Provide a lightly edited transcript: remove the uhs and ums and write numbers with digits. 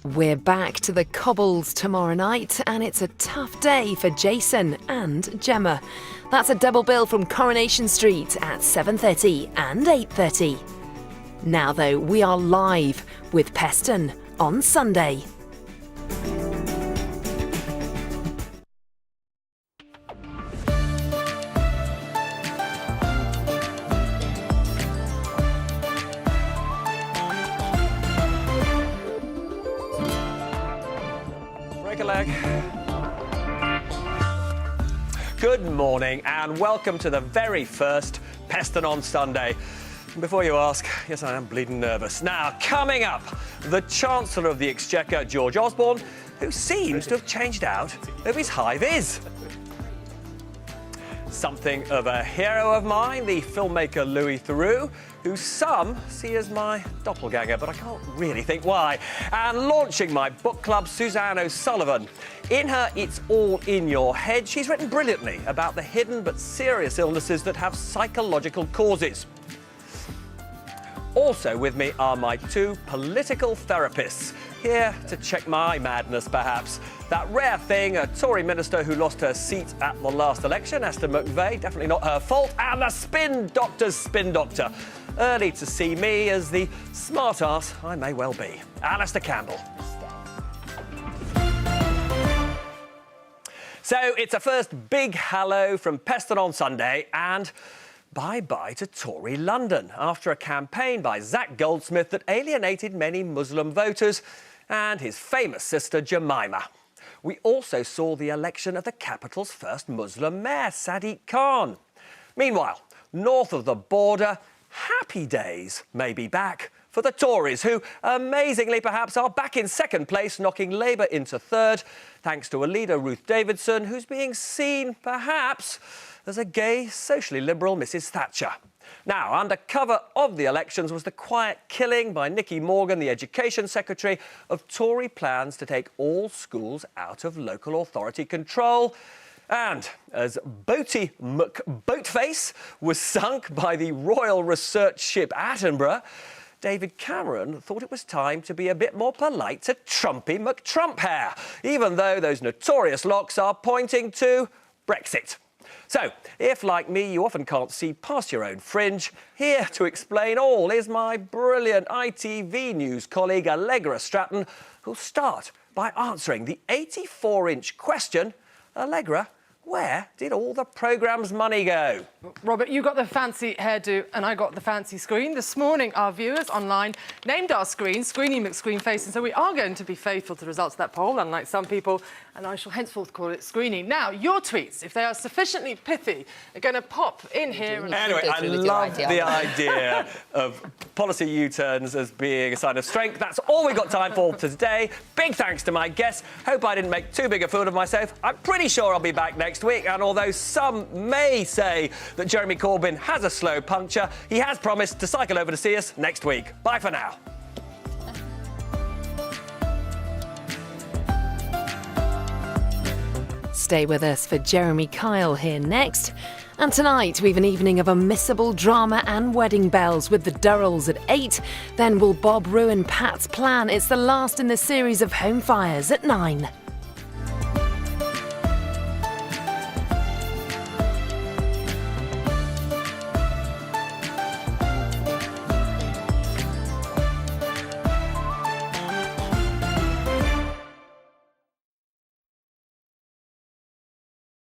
We're back to the cobbles tomorrow night, and it's a tough day for Jason and Gemma. That's a double bill from Coronation Street at 7:30 and 8:30. Now though, we are live with Peston on Sunday. Break a leg. Good morning and welcome to the very first Peston on Sunday. Before you ask, yes, I am bleeding nervous. Now, coming up, the Chancellor of the Exchequer, George Osborne, who seems to have changed out of his high vis. Something of a hero of mine, the filmmaker Louis Theroux, who some see as my doppelganger, but I can't really think why. And launching my book club, Suzanne O'Sullivan. In her It's All in Your Head, she's written brilliantly about the hidden but serious illnesses that have psychological causes. Also with me are my two political therapists, here to check my madness, perhaps. That rare thing, a Tory minister who lost her seat at the last election, Esther McVey, definitely not her fault, and the spin doctor's spin doctor. Early to see me as the smart ass I may well be, Alistair Campbell. So it's a first big hello from Peston on Sunday, and bye-bye to Tory London, after a campaign by Zac Goldsmith that alienated many Muslim voters and his famous sister Jemima. We also saw the election of the capital's first Muslim mayor, Sadiq Khan. Meanwhile, north of the border, happy days may be back for the Tories, who, amazingly perhaps, are back in second place, knocking Labour into third, thanks to a leader, Ruth Davidson, who's being seen, perhaps, as a gay, socially liberal Mrs Thatcher. Now, under cover of the elections was the quiet killing by Nicky Morgan, the Education Secretary, of Tory plans to take all schools out of local authority control. And as Boaty McBoatface was sunk by the Royal Research ship Attenborough, David Cameron thought it was time to be a bit more polite to Trumpy McTrumphair, even though those notorious locks are pointing to Brexit. So, if, like me, you often can't see past your own fringe, here to explain all is my brilliant ITV News colleague Allegra Stratton, who'll start by answering the 84-inch question, Allegra, where did all the programme's money go? Robert, you got the fancy hairdo and I got the fancy screen. This morning, our viewers online named our screen Screeny McScreenface, and so we are going to be faithful to the results of that poll, unlike some people, and I shall henceforth call it Screeny. Now, your tweets, if they are sufficiently pithy, are going to pop in here. And anyway, I love the idea of policy U-turns as being a sign of strength. That's all we've got time for today. Big thanks to my guests. Hope I didn't make too big a fool of myself. I'm pretty sure I'll be back next week, and although some may say that Jeremy Corbyn has a slow puncture, he has promised to cycle over to see us next week. Bye for now. Stay with us for Jeremy Kyle here next. And tonight we've an evening of unmissable drama and wedding bells with the Durrells at 8. Then will Bob ruin Pat's plan? It's the last in the series of home fires at 9.